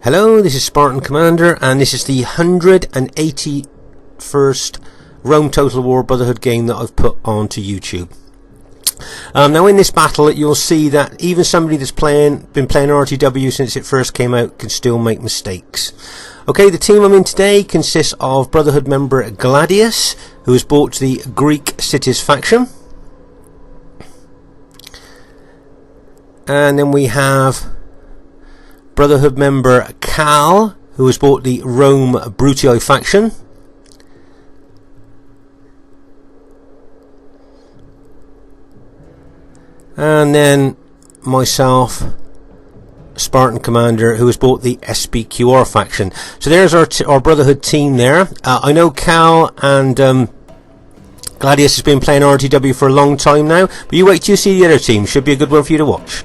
Hello, this is Spartan Commander, and this is the 181st Rome Total War Brotherhood game that I've put onto YouTube. Now in this battle you'll see that even somebody that's been playing RTW since it first came out can still make mistakes. Okay, the team I'm in today consists of Brotherhood member Gladius, who has bought the Greek Cities faction. And then we have Brotherhood member Cal, who has bought the Rome Brutii faction. And then myself, Spartan Commander, who has bought the SPQR faction. So there's our Brotherhood team there. I know Cal and Gladius has been playing RTW for a long time now, but you wait till you see the other team. Should be a good one for you to watch.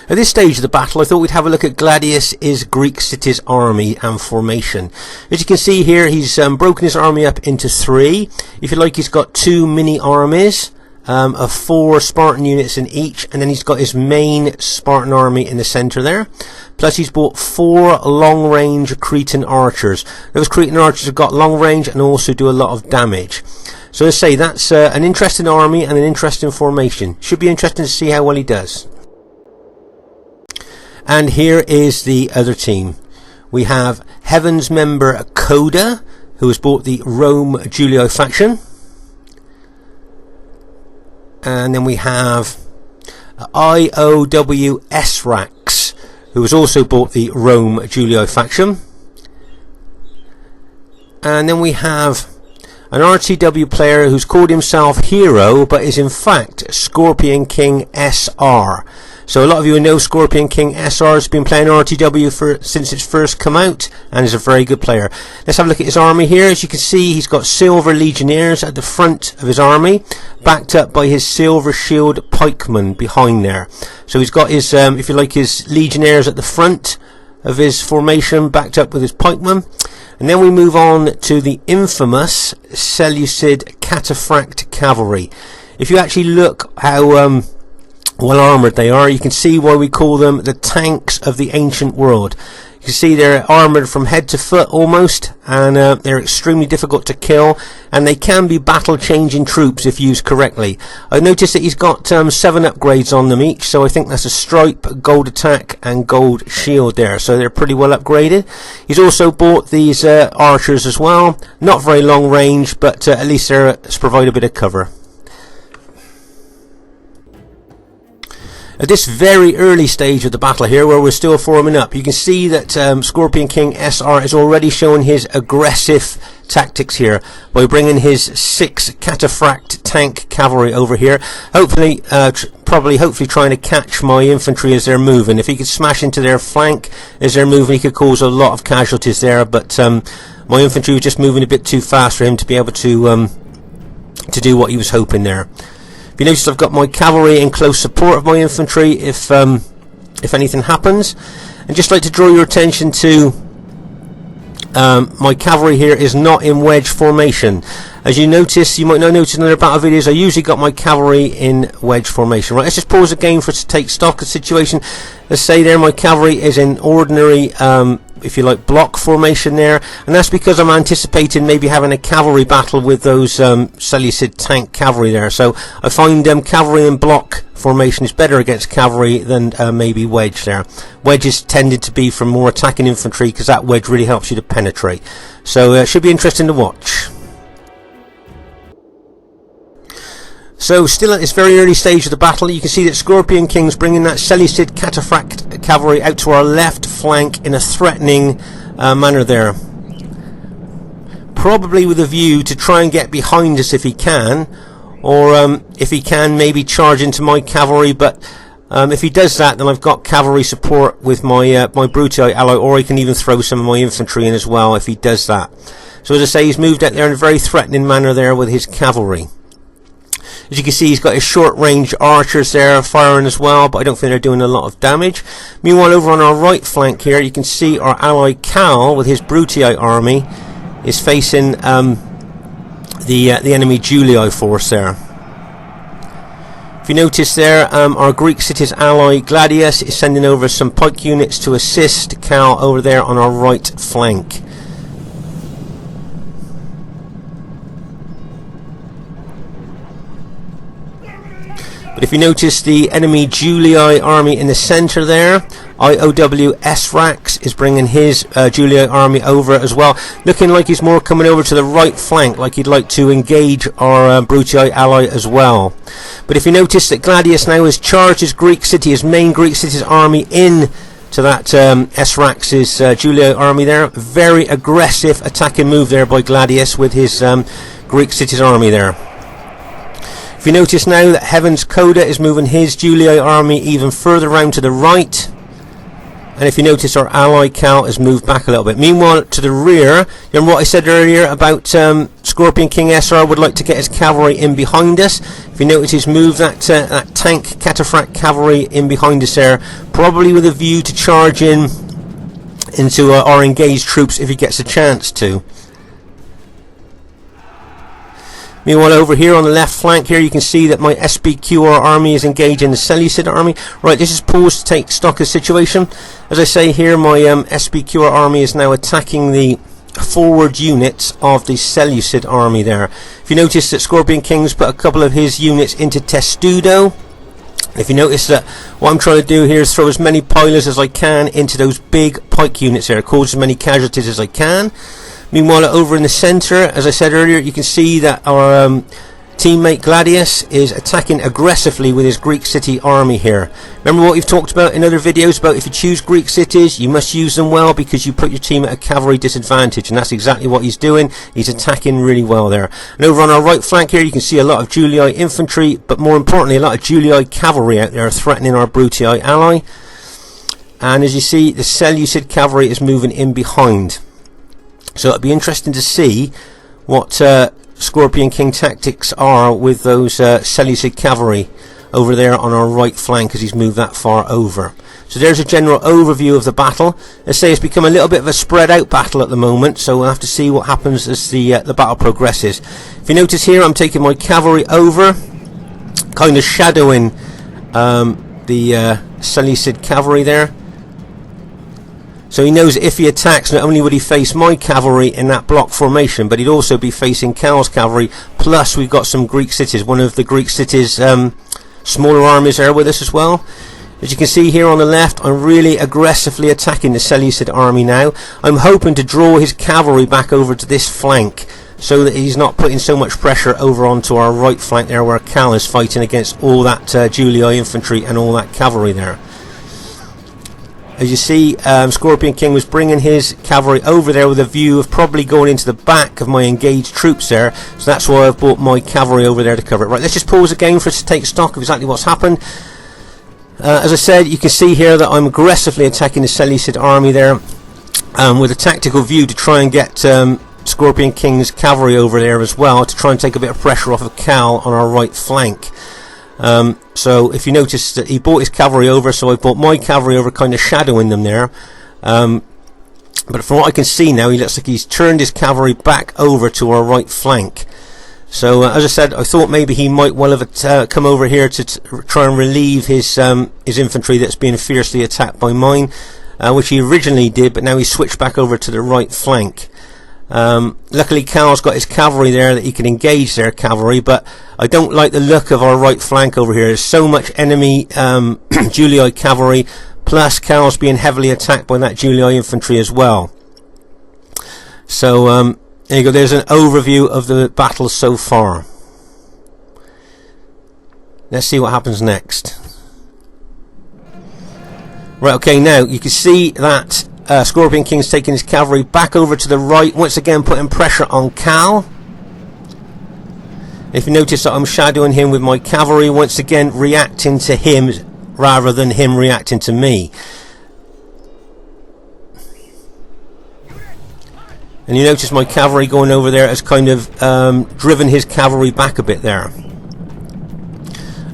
At this stage of the battle, I thought we'd have a look at Gladius' Greek Cities army and formation. As you can see here, he's broken his army up into three. If you like, he's got two mini armies of 4 Spartan units in each, and then he's got his main Spartan army in the center there. Plus he's bought 4 long-range Cretan archers. Those Cretan archers have got long range and also do a lot of damage. So let's say that's an interesting army and an interesting formation. Should be interesting to see how well he does. And here is the other team. We have Heaven's member KODA, who has bought the Rome Julio faction. And then we have IOW ESRAX, who has also bought the Rome Julio faction. And then we have an RTW player who's called himself Hero, but is in fact Scorpionking SR. So a lot of you know Scorpionking SR has been playing RTW since it's first come out, and is a very good player. Let's have a look at his army here. As you can see, he's got silver legionnaires at the front of his army, backed up by his silver shield pikemen behind there. So he's got his, if you like, his legionnaires at the front of his formation, backed up with his pikemen. And then we move on to the infamous Seleucid Cataphract cavalry. If you actually look how well armoured they are, you can see why we call them the tanks of the ancient world. You can see they're armoured from head to foot almost, and they're extremely difficult to kill, and they can be battle changing troops if used correctly. I've noticed that he's got 7 upgrades on them each, so I think that's a stripe, gold attack and gold shield there, so they're pretty well upgraded. He's also bought these archers as well, not very long range, but at least they provide a bit of cover. At this very early stage of the battle here, where we're still forming up, you can see that Scorpionking SR is already showing his aggressive tactics here by bringing his 6 Cataphract tank cavalry over here. Hopefully, hopefully trying to catch my infantry as they're moving. If he could smash into their flank as they're moving, he could cause a lot of casualties there. But my infantry was just moving a bit too fast for him to be able to do what he was hoping there. If you notice, I've got my cavalry in close support of my infantry if anything happens. And just like to draw your attention to my cavalry here is not in wedge formation. As you notice, you might not notice in other battle videos, I usually got my cavalry in wedge formation. Right, let's just pause the game for us to take stock of the situation. Let's say there my cavalry is in ordinary, if you like, block formation there, and that's because I'm anticipating maybe having a cavalry battle with those Seleucid tank cavalry there. So I find cavalry in block formation is better against cavalry than maybe wedge there. Wedge is tended to be from more attacking infantry, because that wedge really helps you to penetrate. So it should be interesting to watch. So still at this very early stage of the battle, you can see that Scorpionking's bringing that Seleucid Cataphract cavalry out to our left flank in a threatening manner there. Probably with a view to try and get behind us if he can, or if he can maybe charge into my cavalry, but if he does that, then I've got cavalry support with my my Brutii ally, or I can even throw some of my infantry in as well if he does that. So as I say, he's moved out there in a very threatening manner there with his cavalry. As you can see, he's got his short-range archers there firing as well, but I don't think they're doing a lot of damage. Meanwhile, over on our right flank here, you can see our ally Cal with his Brutii army is facing the enemy Julii force there. If you notice there, our Greek city's ally Gladius is sending over some pike units to assist Cal over there on our right flank. But if you notice the enemy Julii army in the centre there, IOW ESRAX is bringing his Julii army over as well, looking like he's more coming over to the right flank, like he'd like to engage our Brutii ally as well. But if you notice that Gladius now has charged his Greek city, his main Greek city's army in to that ESRAX's Julii army there. Very aggressive attacking move there by Gladius with his Greek city's army there. If you notice now that Heaven's KODA is moving his Julii army even further round to the right, and if you notice our ally Cal has moved back a little bit. Meanwhile, to the rear, remember what I said earlier about Scorpion King SR would like to get his cavalry in behind us. If you notice, he's moved that tank cataphract cavalry in behind us there, probably with a view to charge in into our engaged troops if he gets a chance to. Meanwhile, over here on the left flank here, you can see that my SBQR army is engaging the Seleucid army. Right, this is paused to take stock of the situation. As I say here, my SBQR army is now attacking the forward units of the Seleucid army there. If you notice that Scorpion King's put a couple of his units into Testudo. If you notice that what I'm trying to do here is throw as many pilers as I can into those big pike units there, cause as many casualties as I can. Meanwhile, over in the centre, as I said earlier, you can see that our teammate Gladius is attacking aggressively with his Greek city army here. Remember what we've talked about in other videos about if you choose Greek cities, you must use them well because you put your team at a cavalry disadvantage, and that's exactly what he's doing. He's attacking really well there. And over on our right flank here, you can see a lot of Julii infantry, but more importantly, a lot of Julii cavalry out there threatening our Brutii ally. And as you see, the Seleucid cavalry is moving in behind. So it'll be interesting to see what Scorpion King tactics are with those Seleucid cavalry over there on our right flank as he's moved that far over. So there's a general overview of the battle. Let's say it's become a little bit of a spread out battle at the moment, so we'll have to see what happens as the battle progresses. If you notice here, I'm taking my cavalry over, kind of shadowing the Seleucid cavalry there. So he knows if he attacks, not only would he face my cavalry in that block formation, but he'd also be facing Cal's cavalry, plus we've got some Greek cities, one of the Greek cities' smaller armies there with us as well. As you can see here on the left, I'm really aggressively attacking the Seleucid army now. I'm hoping to draw his cavalry back over to this flank, so that he's not putting so much pressure over onto our right flank there, where Cal is fighting against all that Julii infantry and all that cavalry there. As you see, Scorpion King was bringing his cavalry over there with a view of probably going into the back of my engaged troops there. So that's why I've brought my cavalry over there to cover it. Right, let's just pause again for us to take stock of exactly what's happened. As I said, you can see here that I'm aggressively attacking the Seleucid army there with a tactical view to try and get Scorpion King's cavalry over there as well, to try and take a bit of pressure off of Cal on our right flank. So if you notice that he brought his cavalry over, so I brought my cavalry over, kind of shadowing them there. But from what I can see now, he looks like he's turned his cavalry back over to our right flank. So as I said, I thought maybe he might well have come over here to try and relieve his infantry that's being fiercely attacked by mine, which he originally did, but now he's switched back over to the right flank. Luckily Cal's got his cavalry there that he can engage their cavalry, but I don't like the look of our right flank over here. There's so much enemy Julii cavalry, plus Cal's being heavily attacked by that Julii infantry as well. So there you go, there's an overview of the battle so far. Let's see what happens next. Right, okay, now you can see that Scorpion King's taking his cavalry back over to the right, once again putting pressure on Cal. If you notice that I'm shadowing him with my cavalry, once again reacting to him rather than him reacting to me. And you notice my cavalry going over there has kind of driven his cavalry back a bit there.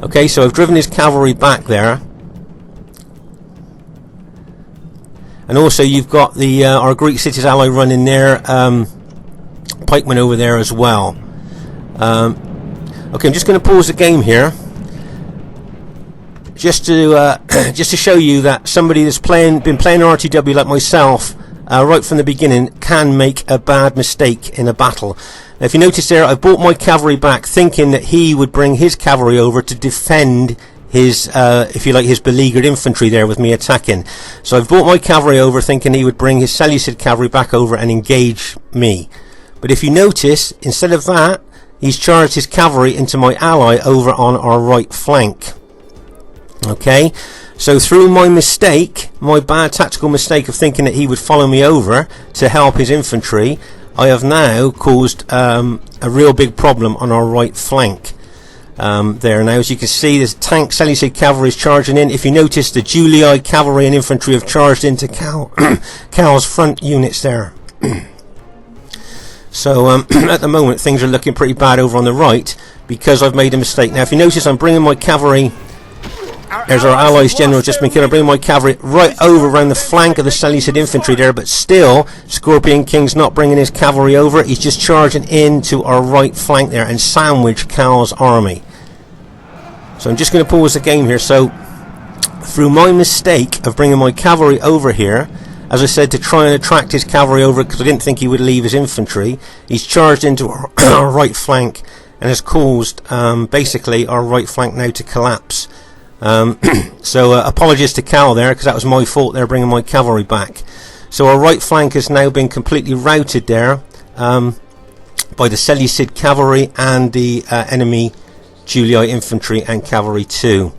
Okay, so I've driven his cavalry back there. And also you've got the our Greek cities ally running their pikemen over there as well. Okay, I'm just going to pause the game here. just to just to show you that somebody that's been playing RTW like myself right from the beginning can make a bad mistake in a battle. Now, if you notice there, I brought my cavalry back thinking that he would bring his cavalry over to defend his, if you like, his beleaguered infantry there with me attacking. So I've brought my cavalry over thinking he would bring his Seleucid cavalry back over and engage me. But if you notice, instead of that, he's charged his cavalry into my ally over on our right flank. Okay, so through my mistake, my bad tactical mistake of thinking that he would follow me over to help his infantry, I have now caused a real big problem on our right flank. There now, as you can see, there's tank Seleucid cavalry is charging in. If you notice, the Julii cavalry and infantry have charged into Cal's front units there. So at the moment things are looking pretty bad over on the right because I've made a mistake. Now if you notice, I'm bringing my cavalry, there's our allies general just been killed. I'm bringing my cavalry right over around the flank of the Seleucid infantry there, but still Scorpion King's not bringing his cavalry over. He's just charging into our right flank there and sandwich Cal's army. So I'm just going to pause the game here. So through my mistake of bringing my cavalry over here, as I said, to try and attract his cavalry over because I didn't think he would leave his infantry, he's charged into our right flank and has caused basically our right flank now to collapse. So apologies to Cal there, because that was my fault there bringing my cavalry back. So our right flank has now been completely routed there by the Seleucid cavalry and the enemy Julii infantry and cavalry too.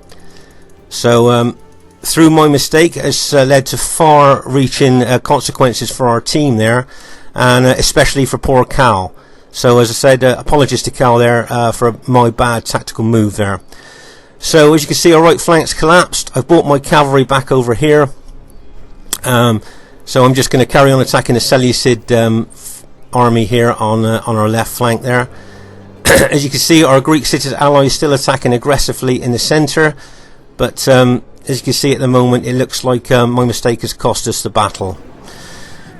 So through my mistake has led to far-reaching consequences for our team there, and especially for poor Cal. So as I said, apologies to Cal there for my bad tactical move there. So as you can see, our right flank's collapsed. I've brought my cavalry back over here. So I'm just going to carry on attacking the Seleucid army here on our left flank there. As you can see, our Greek cities ally is still attacking aggressively in the centre, but as you can see at the moment, it looks like my mistake has cost us the battle.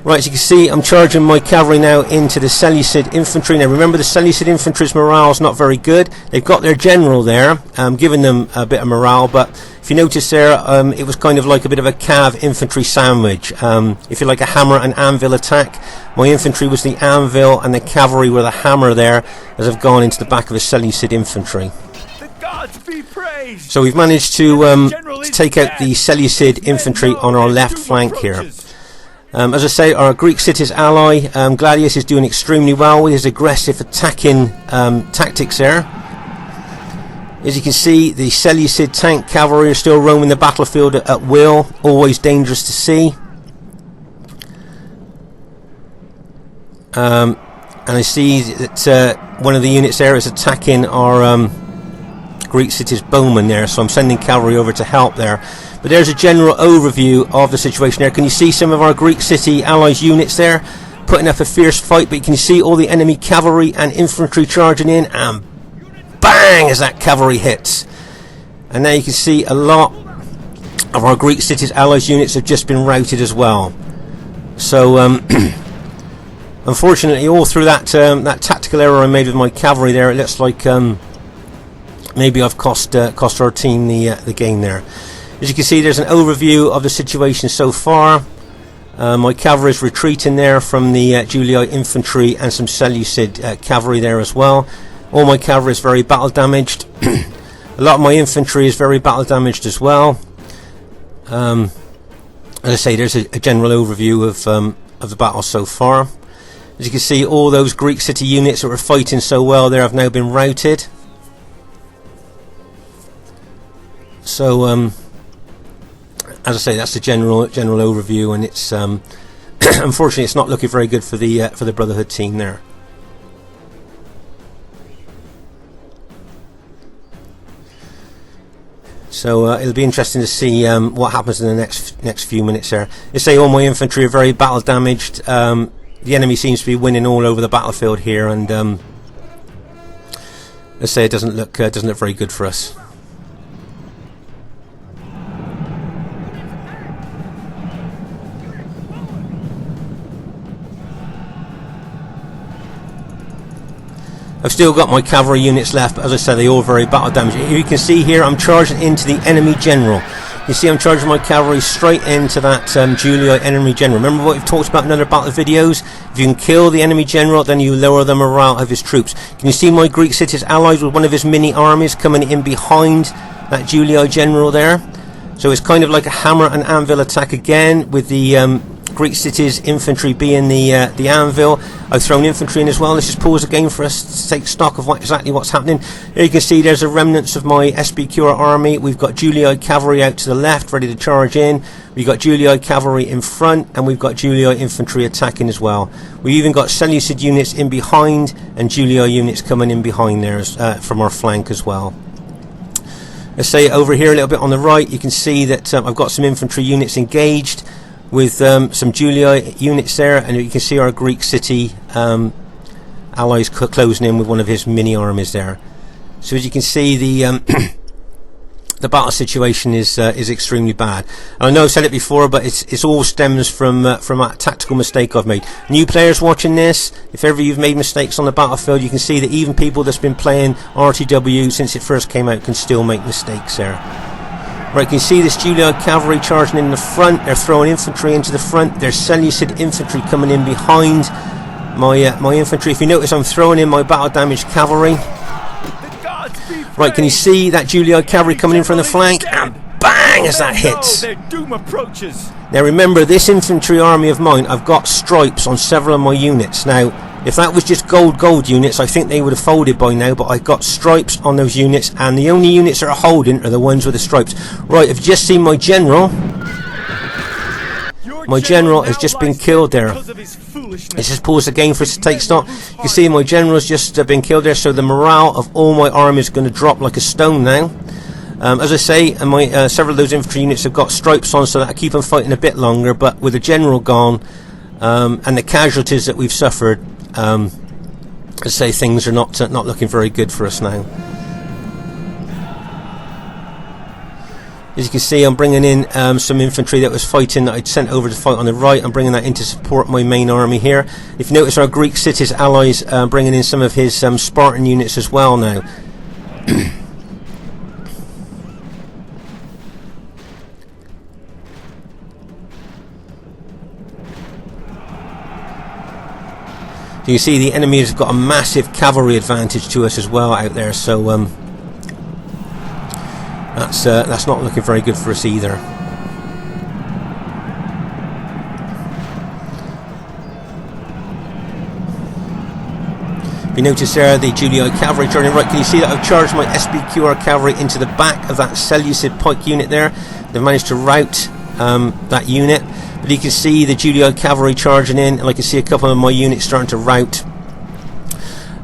Right, as you can see, I'm charging my cavalry now into the Seleucid infantry. Now remember, the Seleucid infantry's morale is not very good. They've got their general there, giving them a bit of morale, but if you notice there, it was kind of like a bit of a cav infantry sandwich. If you like, a hammer and anvil attack. My infantry was the anvil and the cavalry were the hammer there, as I've gone into the back of the Seleucid infantry. So we've managed to take out the Seleucid infantry on our left flank here. As I say, our Greek cities ally, Gladius, is doing extremely well with his aggressive attacking tactics there. As you can see, the Seleucid tank cavalry are still roaming the battlefield at will, always dangerous to see. And I see that one of the units there is attacking our Greek cities bowmen there, so I'm sending cavalry over to help there. But there's a general overview of the situation there. Can you see some of our Greek city allies units there putting up a fierce fight? But you can see all the enemy cavalry and infantry charging in, and bang as that cavalry hits. And now you can see a lot of our Greek cities allies units have just been routed as well. So unfortunately, all through that that tactical error I made with my cavalry there, it looks like maybe I've cost our team the game there. As you can see, there's an overview of the situation so far. My cavalry is retreating there from the Julii infantry and some Seleucid cavalry there as well. All my cavalry is very battle damaged. A lot of my infantry is very battle damaged as well. As I say, there's a general overview of the battle so far. As you can see, all those Greek city units that were fighting so well there have now been routed. So as I say, that's the general overview, and it's unfortunately it's not looking very good for the Brotherhood team there. So it'll be interesting to see what happens in the next few minutes there. They say all my infantry are very battle damaged. The enemy seems to be winning all over the battlefield here, and let's say it doesn't look very good for us. I've still got my cavalry units left, but as I said, they all very battle damaged. You can see here I'm charging into the enemy general. You see I'm charging my cavalry straight into that Julii enemy general. Remember what we've talked about in other battle videos? If you can kill the enemy general, then you lower the morale of his troops. Can you see my Greek cities allies with one of his mini armies coming in behind that Julii general there? So it's kind of like a hammer and anvil attack again, with the Greek cities infantry being the anvil. I've thrown infantry in as well. Let's just pause again for us to take stock of exactly what's happening. Here you can see there's the remnants of my SBQR army. We've got Julii cavalry out to the left, ready to charge in. We've got Julii cavalry in front, and we've got Julii infantry attacking as well. We've even got Seleucid units in behind, and Julii units coming in behind there from our flank as well. Let's say over here a little bit on the right, you can see that I've got some infantry units engaged with some Julii units there, and you can see our Greek city allies closing in with one of his mini armies there. So as you can see, the the battle situation is extremely bad. And I know I've said it before, but it's all stems from a tactical mistake I've made. New players watching this, if ever you've made mistakes on the battlefield, you can see that even people that's been playing RTW since it first came out can still make mistakes there. Right, you can see this Julii cavalry charging in the front. They're throwing infantry into the front. There's Seleucid infantry coming in behind my infantry. If you notice, I'm throwing in my battle damaged cavalry. Right, can you see that Julii cavalry coming in from the flank? And bang, as that hits. Now remember, this infantry army of mine, I've got stripes on several of my units. Now, if that was just gold units, I think they would have folded by now, but I've got stripes on those units, and the only units that are holding are the ones with the stripes. Right, I've just seen my general. My general has just been killed there. Let's just pause again for us to take stock. You can see my general's just been killed there, so the morale of all my army is going to drop like a stone now. As I say, and my several of those infantry units have got stripes on, so that I keep them fighting a bit longer, but with the general gone, and the casualties that we've suffered, I say things are not looking very good for us now. As you can see, I'm bringing in some infantry that was fighting that I'd sent over to fight on the right. I'm bringing that in to support my main army here. If you notice, our Greek cities allies bringing in some of his Spartan units as well now. You can see the enemy has got a massive cavalry advantage to us as well out there, so that's not looking very good for us either. If you notice there, the Julii cavalry turning right, can you see that I've charged my SBQR cavalry into the back of that Seleucid pike unit there? They've managed to rout that unit. But you can see the Julii cavalry charging in, and I can see a couple of my units starting to rout.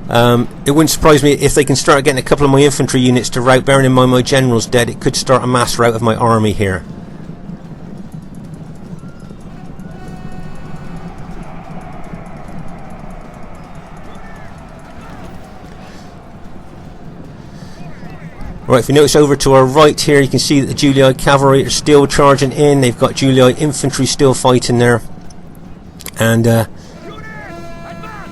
It wouldn't surprise me if they can start getting a couple of my infantry units to rout. Bearing in mind my general's dead, it could start a mass rout of my army here. Right, if you notice over to our right here, you can see that the Julii cavalry are still charging in. They've got Julii infantry still fighting there. And that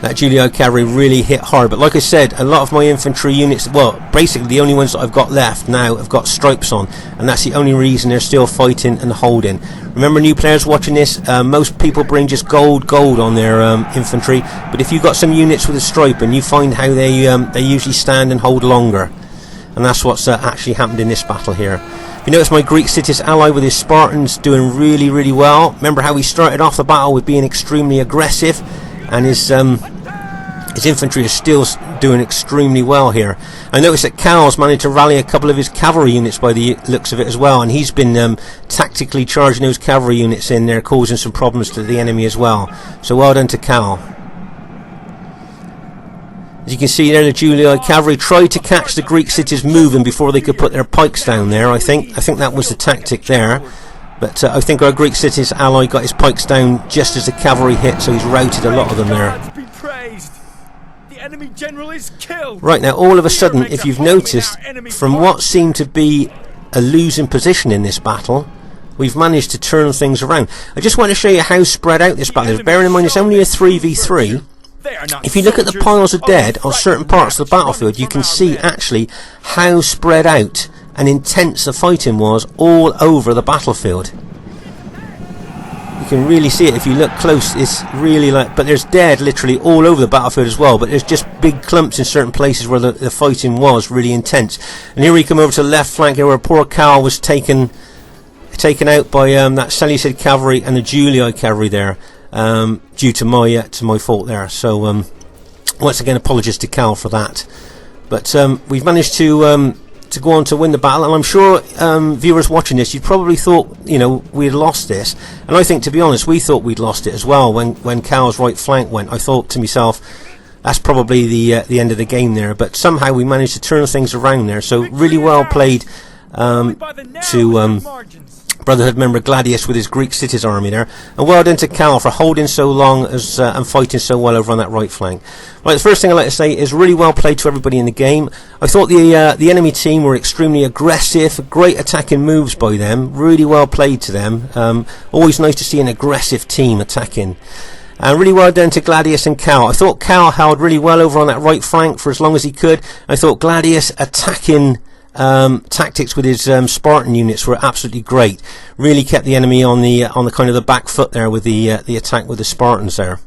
Julii cavalry really hit hard. But like I said, a lot of my infantry units, well, basically the only ones that I've got left now have got stripes on. And that's the only reason they're still fighting and holding. Remember, new players watching this, most people bring just gold on their infantry. But if you've got some units with a stripe, and you find how they usually stand and hold longer. And that's what's actually happened in this battle here. If you notice, my Greek cities ally with his Spartans doing really well. Remember how he started off the battle with being extremely aggressive, and his infantry is still doing extremely well here. I noticed that Cal's managed to rally a couple of his cavalry units by the looks of it as well, and he's been tactically charging those cavalry units in there, causing some problems to the enemy as well. So well done to Cal. As you can see there, the Julii cavalry tried to catch the Greek cities moving before they could put their pikes down there. I think that was the tactic there. But I think our Greek cities ally got his pikes down just as the cavalry hit, so he's routed a lot of them there. The enemy general is killed. Right, now all of a sudden, if you've noticed, from what seemed to be a losing position in this battle, we've managed to turn things around. I just want to show you how spread out this battle is. Bearing in mind it's only a 3v3. They are not if you look at the soldiers. piles of Oh, dead on frightened certain parts of the rats battlefield, you running can from our see men. actually how spread out and intense the fighting was all over the battlefield. You can really see it if you look close. It's really like, but there's dead literally all over the battlefield as well, but there's just big clumps in certain places where the fighting was really intense. And here we come over to the left flank here where poor Cal was taken out by that Seleucid cavalry and the Julii cavalry there, due to my fault there. So once again, apologies to Cal for that. But we've managed to go on to win the battle, and I'm sure viewers watching this, you probably thought, you know, we'd lost this, and I think, to be honest, we thought we'd lost it as well when Cal's right flank went. I thought to myself, that's probably the end of the game there, but somehow we managed to turn things around there. So really well played to Brotherhood member Gladius with his Greek cities army there, and well done to Cal for holding so long as and fighting so well over on that right flank. Right, the first thing I'd like to say is really well played to everybody in the game. I thought the enemy team were extremely aggressive, great attacking moves by them, really well played to them. Always nice to see an aggressive team attacking. And really well done to Gladius and Cal. I thought Cal held really well over on that right flank for as long as he could. I thought Gladius attacking tactics with his Spartan units were absolutely great. Really kept the enemy on the kind of the back foot there with the attack with the Spartans there.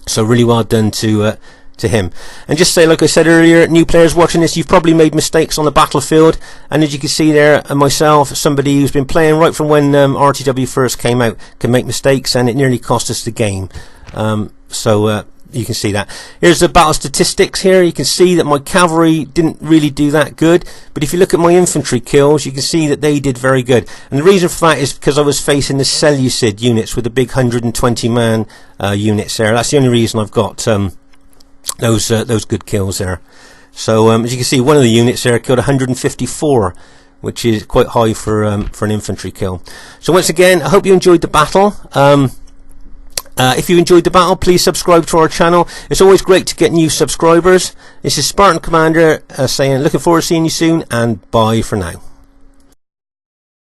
So really well done to him. And just say, like I said earlier, new players watching this, you've probably made mistakes on the battlefield, and as you can see there, myself, somebody who's been playing right from when RTW first came out, can make mistakes, and it nearly cost us the game. You can see that. Here's the battle statistics here. You can see that my cavalry didn't really do that good, but if you look at my infantry kills, you can see that they did very good. And the reason for that is because I was facing the Seleucid units with the big 120 man units there. That's the only reason I've got those good kills there. So as you can see, one of the units there killed 154, which is quite high for an infantry kill. So once again, I hope you enjoyed the battle. If you enjoyed the battle, please subscribe to our channel. It's always great to get new subscribers. This is Spartan Commander saying looking forward to seeing you soon, and bye for now.